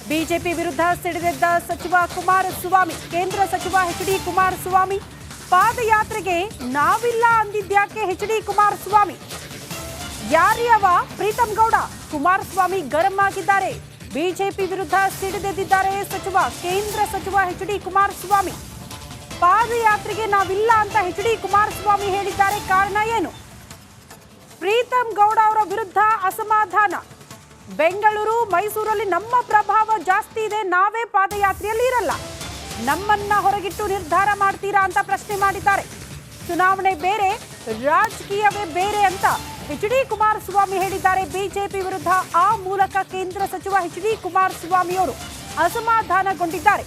BJP ವಿರುದ್ಧ ಸಿಡಿದೆದ್ದ ಸಚಿವ ಕುಮಾರಸ್ವಾಮಿ. ಕೇಂದ್ರ ಸಚಿವ ಎಚ್.ಡಿ. ಕುಮಾರಸ್ವಾಮಿ ಪಾದಯಾತ್ರೆಗೆ ನಾವಿಲ್ಲ ಅಂದಿದ್ಯಾಕೆ ಎಚ್.ಡಿ. ಕುಮಾರಸ್ವಾಮಿ? ಯಾರ್ಯವ ಪ್ರೀತಂ ಗೌಡ ಕುಮಾರಸ್ವಾಮಿ ಗರಂ ಆಗಿದ್ದಾರೆ. ಬಿಜೆಪಿ ವಿರುದ್ಧ ಸಿಡಿದೆದ್ದಿದ್ದಾರೆ ಕೇಂದ್ರ ಸಚಿವ ಎಚ್.ಡಿ. ಕುಮಾರಸ್ವಾಮಿ. ಪಾದಯಾತ್ರೆಗೆ ನಾವಿಲ್ಲ ಅಂತ ಎಚ್.ಡಿ. ಕುಮಾರಸ್ವಾಮಿ ಹೇಳಿದ್ದಾರೆ. ಕಾರಣ ಏನು? ಪ್ರೀತಂ ಗೌಡ ಅವರ ವಿರುದ್ಧ ಅಸಮಾಧಾನ. ಬೆಂಗಳೂರು ಮೈಸೂರಲ್ಲಿ ನಮ್ಮ ಪ್ರಭಾವ ಜಾಸ್ತಿ ಇದೆ, ನಾವೇ ಪಾದಯಾತ್ರೆಯಲ್ಲಿ ಇರಲ್ಲ, ನಮ್ಮನ್ನ ಹೊರಗಿಟ್ಟು ನಿರ್ಧಾರ ಮಾಡ್ತೀರಾ ಅಂತ ಪ್ರಶ್ನೆ ಮಾಡಿದ್ದಾರೆ. ಚುನಾವಣೆ ಬೇರೆ, ರಾಜಕೀಯವೇ ಬೇರೆ ಅಂತ ಎಚ್.ಡಿ. ಕುಮಾರಸ್ವಾಮಿ ಹೇಳಿದ್ದಾರೆ. ಬಿಜೆಪಿ ವಿರುದ್ಧ ಆ ಮೂಲಕ ಕೇಂದ್ರ ಸಚಿವ ಎಚ್.ಡಿ. ಕುಮಾರಸ್ವಾಮಿ ಅವರು ಅಸಮಾಧಾನಗೊಂಡಿದ್ದಾರೆ.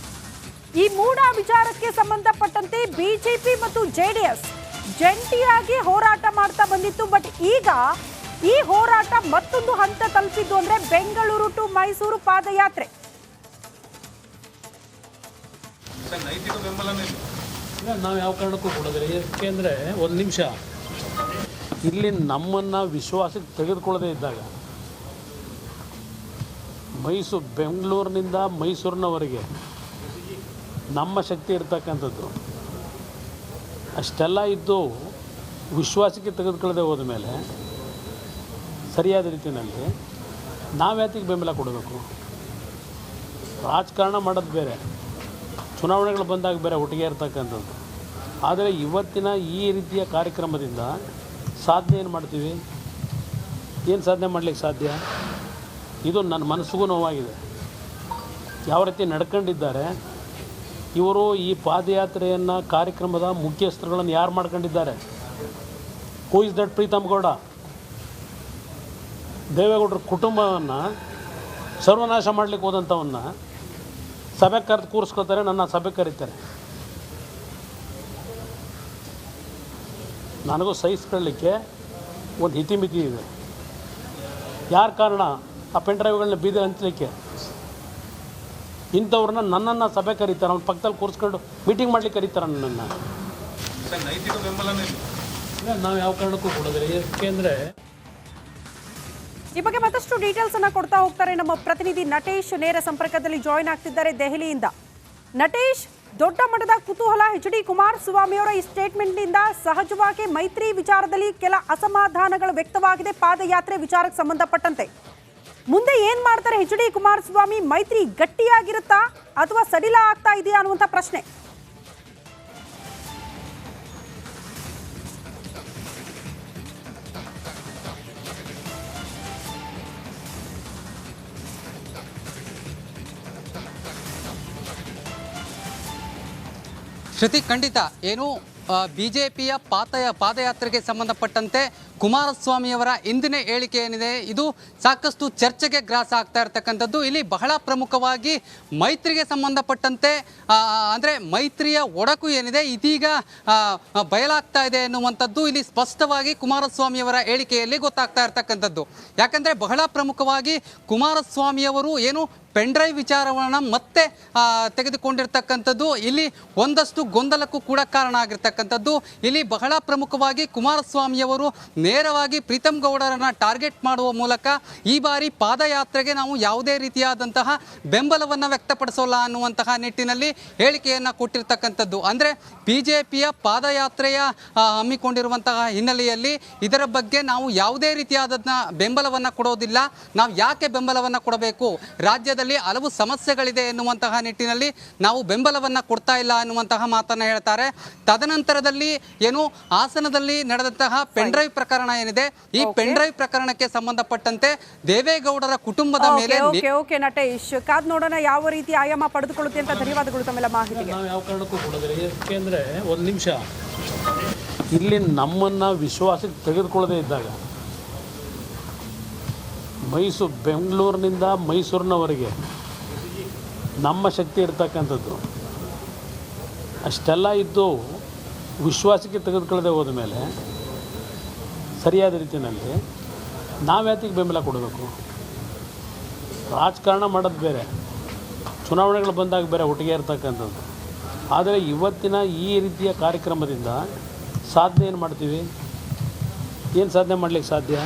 ಈ ಮೂಡ ವಿಚಾರಕ್ಕೆ ಸಂಬಂಧಪಟ್ಟಂತೆ ಬಿಜೆಪಿ ಮತ್ತು ಜೆಡಿಎಸ್ ಜಂಟಿಯಾಗಿ ಹೋರಾಟ ಮಾಡ್ತಾ ಬಂದಿತ್ತು. ಬಟ್ ಈಗ ಈ ಹೋರಾಟ ಮತ್ತೊಂದು ಹಂತ ತಲುಪಿದ್ದು. ಅಂದ್ರೆ ಬೆಂಗಳೂರು ಟು ಮೈಸೂರು ಪಾದಯಾತ್ರೆ. ನಾವು ಯಾವ ಕಾರಣಕ್ಕೂ ಕೊಡೋದಿಲ್ಲ. ಯಾಕೆಂದರೆ ಒಂದು ನಿಮಿಷ, ಇಲ್ಲಿ ನಮ್ಮನ್ನು ವಿಶ್ವಾಸಕ್ಕೆ ತೆಗೆದುಕೊಳ್ಳದೇ ಇದ್ದಾಗ ಬೆಂಗಳೂರಿನಿಂದ ಮೈಸೂರಿನವರೆಗೆ ನಮ್ಮ ಶಕ್ತಿ ಇರ್ತಕ್ಕಂಥದ್ದು ಅಷ್ಟೆಲ್ಲ ಇದ್ದು ವಿಶ್ವಾಸಕ್ಕೆ ತೆಗೆದುಕೊಳ್ಳದೆ ಹೋದ ಮೇಲೆ ಸರಿಯಾದ ರೀತಿಯಲ್ಲಿ ನಾವ್ಯಾತಿಗೆ ಬೆಂಬಲ ಕೊಡಬೇಕು? ರಾಜಕಾರಣ ಮಾಡೋದು ಬೇರೆ, ಚುನಾವಣೆಗಳು ಬಂದಾಗ ಬೇರೆ ಒಟ್ಟಿಗೆ ಇರ್ತಕ್ಕಂಥದ್ದು. ಆದರೆ ಇವತ್ತಿನ ಈ ರೀತಿಯ ಕಾರ್ಯಕ್ರಮದಿಂದ ಸಾಧನೆ ಏನು ಮಾಡ್ತೀವಿ? ಏನು ಸಾಧನೆ ಮಾಡಲಿಕ್ಕೆ ಸಾಧ್ಯ? ಇದು ನನ್ನ ಮನಸ್ಸಿಗೂ ನೋವಾಗಿದೆ. ಯಾವ ರೀತಿ ನಡ್ಕೊಂಡಿದ್ದಾರೆ ಇವರು. ಈ ಪಾದಯಾತ್ರೆಯನ್ನು ಕಾರ್ಯಕ್ರಮದ ಮುಖ್ಯಸ್ಥರುಗಳನ್ನು ಯಾರು ಮಾಡ್ಕೊಂಡಿದ್ದಾರೆ? Who is that Preetham Gowda? ದೇವೇಗೌಡರ ಕುಟುಂಬವನ್ನು ಸರ್ವನಾಶ ಮಾಡಲಿಕ್ಕೆ ಹೋದಂಥವನ್ನ ಸಭೆ ಕರೆದು ಕೂರಿಸ್ಕೊತಾರೆ, ನನ್ನ ಸಭೆ ಕರೀತಾರೆ. ನನಗೂ ಸಹಿಸ್ಕೊಳ್ಳಿಕ್ಕೆ ಒಂದು ಇತಿಮಿತಿ ಇದೆ. ಯಾರ ಕಾರಣ ಆ ಪೆನ್ ಡ್ರೈವ್ಗಳನ್ನ ಬೀದಿ ಹಂಚಲಿಕ್ಕೆ? ಇಂಥವ್ರನ್ನ ನನ್ನನ್ನು ಸಭೆ ಕರೀತಾರೆ, ಅವ್ನ ಪಕ್ಕದಲ್ಲಿ ಕೂರಿಸ್ಕೊಂಡು ಮೀಟಿಂಗ್ ಮಾಡ್ಲಿಕ್ಕೆ ಕರೀತಾರೆ ನನ್ನನ್ನು. ನೈತಿಕ ಬೆಂಬಲನೇ ನಾವು ಯಾವ ಕಾರಣಕ್ಕೂ ಕೊಡೋದಿಲ್ಲ. ಯಾಕೆಂದರೆ ಈ ಬಗ್ಗೆ ಮತ್ತಷ್ಟು ಡೀಟೇಲ್ಸ್ ಅನ್ನ ಕೊಡ್ತಾ ಹೋಗ್ತಾರೆ ನಮ್ಮ ಪ್ರತಿನಿಧಿ ನಟೇಶ್. ನೇರ ಸಂಪರ್ಕದಲ್ಲಿ ಜಾಯಿನ್ ಆಗ್ತಿದ್ದಾರೆ ದೆಹಲಿಯಿಂದ. ನಟೇಶ್, ದೊಡ್ಡ ಮಟ್ಟದ ಕುತೂಹಲ ಎಚ್.ಡಿ. ಕುಮಾರಸ್ವಾಮಿ ಅವರ ಈ ಸ್ಟೇಟ್ಮೆಂಟ್ನಿಂದ. ಸಹಜವಾಗಿ ಮೈತ್ರಿ ವಿಚಾರದಲ್ಲಿ ಕೆಲ ಅಸಮಾಧಾನಗಳು ವ್ಯಕ್ತವಾಗಿದೆ ಪಾದಯಾತ್ರೆ ವಿಚಾರಕ್ಕೆ ಸಂಬಂಧಪಟ್ಟಂತೆ. ಮುಂದೆ ಏನ್ ಮಾಡ್ತಾರೆ ಎಚ್.ಡಿ. ಕುಮಾರಸ್ವಾಮಿ? ಮೈತ್ರಿ ಗಟ್ಟಿಯಾಗಿರುತ್ತಾ ಅಥವಾ ಸಡಿಲ ಆಗ್ತಾ ಇದೆಯಾ ಅನ್ನುವಂಥ ಪ್ರಶ್ನೆ. ಶ್ರುತಿ, ಖಂಡಿತ ಏನು ಬಿಜೆಪಿಯ ಪಾದಯಾತ್ರೆಗೆ ಸಂಬಂಧಪಟ್ಟಂತೆ ಕುಮಾರಸ್ವಾಮಿಯವರ ಇಂದಿನ ಹೇಳಿಕೆ ಏನಿದೆ ಇದು ಸಾಕಷ್ಟು ಚರ್ಚೆಗೆ ಗ್ರಾಸ ಆಗ್ತಾ ಇರತಕ್ಕಂಥದ್ದು. ಇಲ್ಲಿ ಬಹಳ ಪ್ರಮುಖವಾಗಿ ಮೈತ್ರಿಗೆ ಸಂಬಂಧಪಟ್ಟಂತೆ ಅಂದರೆ ಮೈತ್ರಿಯ ಒಡಕು ಏನಿದೆ ಇದೀಗ ಬಯಲಾಗ್ತಾ ಇದೆ ಎನ್ನುವಂಥದ್ದು ಇಲ್ಲಿ ಸ್ಪಷ್ಟವಾಗಿ ಕುಮಾರಸ್ವಾಮಿಯವರ ಹೇಳಿಕೆಯಲ್ಲಿ ಗೊತ್ತಾಗ್ತಾ ಇರತಕ್ಕಂಥದ್ದು. ಯಾಕಂದರೆ ಬಹಳ ಪ್ರಮುಖವಾಗಿ ಕುಮಾರಸ್ವಾಮಿಯವರು ಏನು ಪೆನ್ ಡ್ರೈವ್ ವಿಚಾರವನ್ನು ಮತ್ತೆ ತೆಗೆದುಕೊಂಡಿರ್ತಕ್ಕಂಥದ್ದು ಇಲ್ಲಿ ಒಂದಷ್ಟು ಗೊಂದಲಕ್ಕೂ ಕೂಡ ಕಾರಣ ಆಗಿರ್ತಕ್ಕಂಥದ್ದು. ಇಲ್ಲಿ ಬಹಳ ಪ್ರಮುಖವಾಗಿ ಕುಮಾರಸ್ವಾಮಿಯವರು ನೇರವಾಗಿ ಪ್ರೀತಮ್ ಗೌಡರನ್ನ ಟಾರ್ಗೆಟ್ ಮಾಡುವ ಮೂಲಕ ಈ ಬಾರಿ ಪಾದಯಾತ್ರೆಗೆ ನಾವು ಯಾವುದೇ ರೀತಿಯಾದಂತಹ ಬೆಂಬಲವನ್ನು ವ್ಯಕ್ತಪಡಿಸೋಲ್ಲ ಅನ್ನುವಂತಹ ನಿಟ್ಟಿನಲ್ಲಿ ಹೇಳಿಕೆಯನ್ನು ಕೊಟ್ಟಿರ್ತಕ್ಕಂಥದ್ದು. ಅಂದರೆ ಬಿಜೆಪಿಯ ಪಾದಯಾತ್ರೆಯ ಹಮ್ಮಿಕೊಂಡಿರುವಂತಹ ಹಿನ್ನೆಲೆಯಲ್ಲಿ ಇದರ ಬಗ್ಗೆ ನಾವು ಯಾವುದೇ ರೀತಿಯಾದ ಬೆಂಬಲವನ್ನು ಕೊಡೋದಿಲ್ಲ. ನಾವು ಯಾಕೆ ಬೆಂಬಲವನ್ನು ಕೊಡಬೇಕು? ರಾಜ್ಯದಲ್ಲಿ ಹಲವು ಸಮಸ್ಯೆಗಳಿದೆ ಎನ್ನುವಂತಹ ನಿಟ್ಟಿನಲ್ಲಿ ನಾವು ಬೆಂಬಲವನ್ನು ಕೊಡ್ತಾ ಇಲ್ಲ ಅನ್ನುವಂತಹ ಮಾತನ್ನು ಹೇಳ್ತಾರೆ. ತದನಂತರದಲ್ಲಿ ಏನು ಹಾಸನದಲ್ಲಿ ನಡೆದಂತಹ ಪೆನ್ ಡ್ರೈವ್ ಪ್ರಕರಣ ಏನಿದೆ ಈ ಪೆನ್ ಡ್ರೈವ್ ಪ್ರಕರಣಕ್ಕೆ ಸಂಬಂಧಪಟ್ಟಂತೆ ದೇವೇಗೌಡರ ಕುಟುಂಬದ ಮೇಲೆ ನಟೇಶ್, ಕಾದ್ ನೋಡೋಣ ಯಾವ ರೀತಿ ಆಯಾಮ ಪಡೆದುಕೊಳ್ಳುತ್ತೆ ಅಂತ. ಧನ್ಯವಾದಗಳು ತಮ್ಮೆಲ್ಲ ಮಾಹಿತಿಗೆ. ನಾವು ಯಾವ ಕಾರಣಕ್ಕೂ ಕೊಡೋದಿಲ್ಲ. ಯಾಕೆಂದರೆ ಒಂದು ನಿಮಿಷ, ಇಲ್ಲಿ ನಮ್ಮನ್ನು ವಿಶ್ವಾಸಕ್ಕೆ ತೆಗೆದುಕೊಳ್ಳದೇ ಇದ್ದಾಗ ಬೆಂಗಳೂರಿನಿಂದ ಮೈಸೂರಿನವರೆಗೆ ನಮ್ಮ ಶಕ್ತಿ ಇರ್ತಕ್ಕಂಥದ್ದು ಅಷ್ಟೆಲ್ಲ ಇದ್ದು ವಿಶ್ವಾಸಕ್ಕೆ ತೆಗೆದುಕೊಳ್ಳದೆ ಹೋದ ಮೇಲೆ ಸರಿಯಾದ ರೀತಿಯಲ್ಲಿ ನಾವ್ಯಾತಿಗೆ ಬೆಂಬಲ ಕೊಡಬೇಕು? ರಾಜಕಾರಣ ಮಾಡೋದು ಬೇರೆ, ಚುನಾವಣೆಗಳು ಬಂದಾಗ ಬೇರೆ ಒಟ್ಟಿಗೆ ಇರ್ತಕ್ಕಂಥದ್ದು. ಆದರೆ ಇವತ್ತಿನ ಈ ರೀತಿಯ ಕಾರ್ಯಕ್ರಮದಿಂದ ಸಾಧನೆ ಏನು ಮಾಡ್ತೀವಿ? ಏನು ಸಾಧನೆ ಮಾಡಲಿಕ್ಕೆ ಸಾಧ್ಯ?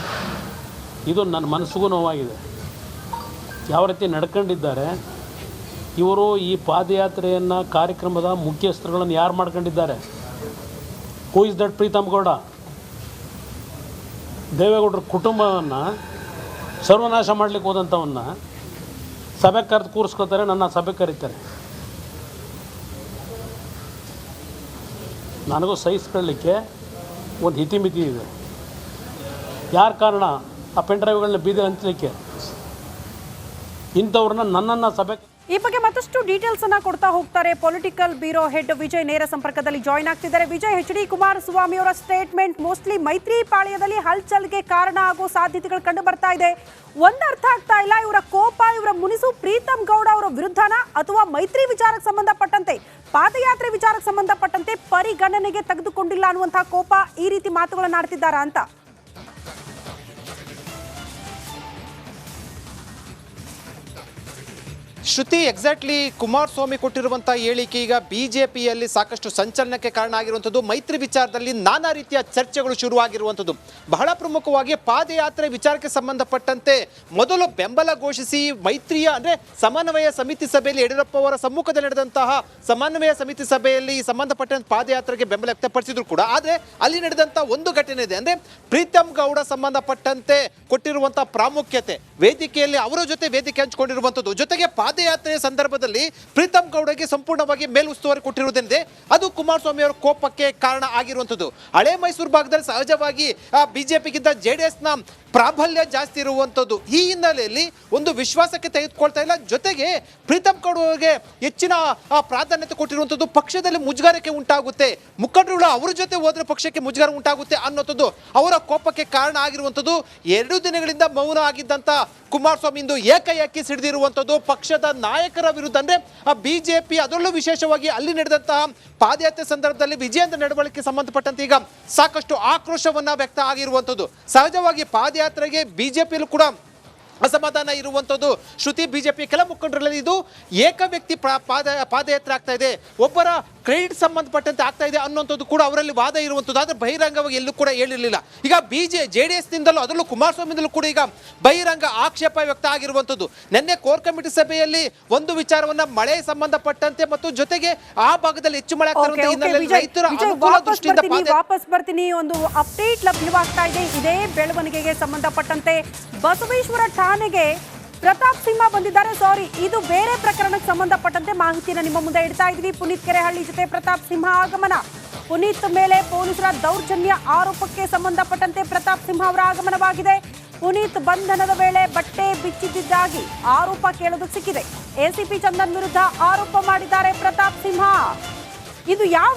ಇದು ನನ್ನ ಮನಸ್ಸಿಗೂ ನೋವಾಗಿದೆ. ಯಾವ ರೀತಿ ನಡ್ಕೊಂಡಿದ್ದಾರೆ ಇವರು ಈ ಪಾದಯಾತ್ರೆಯನ್ನು ಕಾರ್ಯಕ್ರಮದ ಮುಖ್ಯಸ್ಥರುಗಳನ್ನು ಯಾರು ಮಾಡ್ಕೊಂಡಿದ್ದಾರೆ? Who is that Preetham Gowda? ದೇವೇಗೌಡರ ಕುಟುಂಬವನ್ನು ಸರ್ವನಾಶ ಮಾಡಲಿಕ್ಕೆ ಹೋದಂಥವನ್ನ ಸಭೆಗೆ ಕರೆದು ಕೂರಿಸ್ಕೋತಾರೆ, ನನ್ನ ಸಭೆಗೆ ಕರೀತಾರೆ. ನನಗೂ ಸಹಿಸ್ಕೊಳ್ಳಲಿಕ್ಕೆ ಒಂದು ಇತಿಮಿತಿ ಇದೆ. ಯಾರು ಕಾರಣ ಆ ಪೆನ್ ಡ್ರೈವ್ಗಳನ್ನ ಬೀದಿ ಹಂಚಲಿಕ್ಕೆ? ಇಂಥವ್ರನ್ನ ನನ್ನನ್ನು ಸಭೆ. ಈ ಬಗ್ಗೆ ಮತ್ತಷ್ಟು ಡೀಟೇಲ್ಸ್ ಅನ್ನ ಕೊಡ್ತಾ ಹೋಗ್ತಾರೆ ಪೊಲಿಟಿಕಲ್ ಬ್ಯೂರೋ ಹೆಡ್ ವಿಜಯ್ ನೇರ ಸಂಪರ್ಕದಲ್ಲಿ ಜಾಯ್ನ್ ಆಗ್ತಿದ್ದಾರೆ. ವಿಜಯ್, ಎಚ್ ಡಿ ಕುಮಾರಸ್ವಾಮಿ ಅವರ ಸ್ಟೇಟ್ಮೆಂಟ್ ಮೋಸ್ಟ್ಲಿ ಮೈತ್ರಿ ಪಾಳ್ಯದಲ್ಲಿ ಹಲ್ಚಲ್ಗೆ ಕಾರಣ ಆಗೋ ಸಾಧ್ಯತೆಗಳು ಕಂಡು ಬರ್ತಾ ಇದೆ. ಒಂದು ಅರ್ಥ ಆಗ್ತಾ ಇಲ್ಲ, ಇವರ ಕೋಪ, ಇವರ ಮುನಿಸು ಪ್ರೀತಮ್ ಗೌಡ ಅವರ ವಿರುದ್ಧನ ಅಥವಾ ಮೈತ್ರಿ ವಿಚಾರಕ್ಕೆ ಸಂಬಂಧಪಟ್ಟಂತೆ, ಪಾದಯಾತ್ರೆ ವಿಚಾರಕ್ಕೆ ಸಂಬಂಧಪಟ್ಟಂತೆ ಪರಿಗಣನೆಗೆ ತೆಗೆದುಕೊಂಡಿಲ್ಲ ಅನ್ನುವಂತಹ ಕೋಪ, ಈ ರೀತಿ ಮಾತುಗಳನ್ನು ಆಡ್ತಿದ್ದಾರಾ ಅಂತ? ಶ್ರುತಿ, ಎಕ್ಸಾಕ್ಟ್ಲಿ ಕುಮಾರಸ್ವಾಮಿ ಕೊಟ್ಟಿರುವಂಥ ಹೇಳಿಕೆ ಈಗ ಬಿಜೆಪಿಯಲ್ಲಿ ಸಾಕಷ್ಟು ಸಂಚಲನಕ್ಕೆ ಕಾರಣ ಆಗಿರುವಂಥದ್ದು. ಮೈತ್ರಿ ವಿಚಾರದಲ್ಲಿ ನಾನಾ ರೀತಿಯ ಚರ್ಚೆಗಳು ಶುರುವಾಗಿರುವಂಥದ್ದು. ಬಹಳ ಪ್ರಮುಖವಾಗಿ ಪಾದಯಾತ್ರೆ ವಿಚಾರಕ್ಕೆ ಸಂಬಂಧಪಟ್ಟಂತೆ ಮೊದಲು ಬೆಂಬಲ ಘೋಷಿಸಿ ಮೈತ್ರಿಯ ಅಂದರೆ ಸಮನ್ವಯ ಸಮಿತಿ ಸಭೆಯಲ್ಲಿ ಯಡಿಯೂರಪ್ಪ ಅವರ ಸಮ್ಮುಖದಲ್ಲಿ ನಡೆದಂತಹ ಸಮನ್ವಯ ಸಮಿತಿ ಸಭೆಯಲ್ಲಿ ಸಂಬಂಧಪಟ್ಟಂತೆ ಪಾದಯಾತ್ರೆಗೆ ಬೆಂಬಲ ವ್ಯಕ್ತಪಡಿಸಿದ್ರು ಕೂಡ, ಆದರೆ ಅಲ್ಲಿ ನಡೆದಂಥ ಒಂದು ಘಟನೆ ಇದೆ. ಅಂದರೆ ಪ್ರೀತಮ್ ಗೌಡ ಸಂಬಂಧಪಟ್ಟಂತೆ ಕೊಟ್ಟಿರುವಂಥ ಪ್ರಾಮುಖ್ಯತೆ, ವೇದಿಕೆಯಲ್ಲಿ ಅವರ ಜೊತೆ ವೇದಿಕೆ ಹಂಚಿಕೊಂಡಿರುವಂಥದ್ದು, ಜೊತೆಗೆ ಪಾದಯಾತ್ರೆಯ ಸಂದರ್ಭದಲ್ಲಿ ಪ್ರೀತಮ್ ಗೌಡಗೆ ಸಂಪೂರ್ಣವಾಗಿ ಮೇಲುಸ್ತುವಾರಿ ಕೊಟ್ಟಿರುವುದೆಂದೇ ಅದು ಕುಮಾರಸ್ವಾಮಿ ಅವರ ಕೋಪಕ್ಕೆ ಕಾರಣ ಆಗಿರುವಂಥದ್ದು. ಹಳೆ ಮೈಸೂರು ಭಾಗದಲ್ಲಿ ಸಹಜವಾಗಿ ಬಿಜೆಪಿಗಿಂತ JDS-ನ ಪ್ರಾಬಲ್ಯ ಜಾಸ್ತಿ ಇರುವಂಥದ್ದು. ಈ ಹಿನ್ನೆಲೆಯಲ್ಲಿ ಒಂದು ವಿಶ್ವಾಸಕ್ಕೆ ತೆಗೆದುಕೊಳ್ತಾ ಇಲ್ಲ. ಜೊತೆಗೆ ಪ್ರೀತಮ್ ಗೌಡ ಅವರಿಗೆ ಹೆಚ್ಚಿನ ಪ್ರಾಧಾನ್ಯತೆ ಕೊಟ್ಟಿರುವಂಥದ್ದು. ಪಕ್ಷದಲ್ಲಿ ಮುಜುಗರಕ್ಕೆ ಉಂಟಾಗುತ್ತೆ, ಮುಖಂಡರುಗಳು ಅವರ ಜೊತೆ ಹೋದ್ರೆ ಪಕ್ಷಕ್ಕೆ ಮುಜುಗರ ಉಂಟಾಗುತ್ತೆ ಅನ್ನೋಂಥದ್ದು ಅವರ ಕೋಪಕ್ಕೆ ಕಾರಣ ಆಗಿರುವಂಥದ್ದು. 2 ದಿನಗಳಿಂದ ಮೌನ ಆಗಿದ್ದಂಥ ಕುಮಾರಸ್ವಾಮಿ ಇಂದು ಏಕಾಏಕಿ ಸಿಡಿದಿರುವಂಥದ್ದು ಪಕ್ಷದ ನಾಯಕರ ವಿರುದ್ಧ. ಅಂದರೆ ಬಿಜೆಪಿ, ಅದರಲ್ಲೂ ವಿಶೇಷವಾಗಿ ಅಲ್ಲಿ ನಡೆದಂತಹ ಪಾದಯಾತ್ರೆ ಸಂದರ್ಭದಲ್ಲಿ ವಿಜಯೇಂದ್ರ ನಡವಳಿಕೆ ಸಂಬಂಧಪಟ್ಟಂತೆ ಈಗ ಸಾಕಷ್ಟು ಆಕ್ರೋಶವನ್ನ ವ್ಯಕ್ತ ಆಗಿರುವಂಥದ್ದು. ಸಹಜವಾಗಿ ಪಾದಯಾತ್ರೆಗೆ ಬಿಜೆಪಿಯಲ್ಲೂ ಕೂಡ ಅಸಮಾಧಾನ ಇರುವಂಥದ್ದು. ಶ್ರುತಿ, ಬಿಜೆಪಿ ಕೆಲ ಮುಖಂಡರಲ್ಲಿ ಇದು ಏಕ ವ್ಯಕ್ತಿ ಪಾದಯಾತ್ರೆ ಆಗ್ತಾ ಇದೆ, ಒಬ್ಬರ ಕ್ರೆಡಿಟ್ ಸಂಬಂಧಪಟ್ಟಂತೆ ಆಗ್ತಾ ಇದೆ ಅನ್ನುವಂಥದ್ದು ಕೂಡ ಅವರಲ್ಲಿ ವಾದ ಇರುವಂಥದ್ದು. ಆದರೆ ಬಹಿರಂಗವಾಗಿ ಎಲ್ಲೂ ಕೂಡ ಹೇಳಿರಲಿಲ್ಲ. ಈಗ JDS-ನಿಂದಲೂ ಅದರಲ್ಲೂ ಕುಮಾರಸ್ವಾಮಿಯಿಂದಲೂ ಕೂಡ ಈಗ ಬಹಿರಂಗ ಆಕ್ಷೇಪ ವ್ಯಕ್ತ ಆಗಿರುವಂಥದ್ದು. ನಿನ್ನೆ ಕೋರ್ ಕಮಿಟಿ ಸಭೆಯಲ್ಲಿ ಒಂದು ವಿಚಾರವನ್ನ ಮಳೆ ಸಂಬಂಧಪಟ್ಟಂತೆ ಮತ್ತು ಜೊತೆಗೆ ಆ ಭಾಗದಲ್ಲಿ ಹೆಚ್ಚು ಮಳೆ ಆಗ್ತಾ ಇರುವಂತಹ ಹಿನ್ನೆಲೆಯಲ್ಲಿ ರೈತರ ಅನುಕೂಲ ದೃಷ್ಟಿಯಿಂದ ವಾಪಸ್ ಬರ್ತೀನಿ. ಒಂದು ಅಪ್ಡೇಟ್ ಲಭ್ಯವಾಗ್ತಾ ಇದೆ ಇದೇ ಬೆಳವಣಿಗೆಗೆ ಸಂಬಂಧಪಟ್ಟಂತೆ. ಬಸವೇಶ್ವರ ಠಾಣೆಗೆ ಪ್ರತಾಪ್ ಸಿಂಹ ಬಂದಿದ್ದಾರೆ. ಇದು ಬೇರೆ ಪ್ರಕರಣಕ್ಕೆ ಸಂಬಂಧಪಟ್ಟಂತೆ ಮಾಹಿತಿಯನ್ನು ನಿಮ್ಮ ಮುಂದೆ ಇಡ್ತಾ ಇದ್ವಿ. ಪುನೀತ್ ಕೆರೆಹಳ್ಳಿ ಜೊತೆ ಪ್ರತಾಪ್ ಸಿಂಹ ಆಗಮನ. ಪುನೀತ್ ಮೇಲೆ ಪೊಲೀಸರ ದೌರ್ಜನ್ಯ ಆರೋಪಕ್ಕೆ ಸಂಬಂಧಪಟ್ಟಂತೆ ಪ್ರತಾಪ್ ಸಿಂಹ ಅವರ ಆಗಮನವಾಗಿದೆ. ಪುನೀತ್ ಬಂಧನದ ವೇಳೆ ಬಟ್ಟೆ ಬಿಚ್ಚಿದ್ದಾಗಿ ಆರೋಪ ಕೇಳೋದಕ್ಕೆ ಸಿಕ್ಕಿದೆ. ACP ಚಂದನ್ ವಿರುದ್ಧ ಆರೋಪ ಮಾಡಿದ್ದಾರೆ ಪ್ರತಾಪ್ ಸಿಂಹ. ಇದು ಯಾವ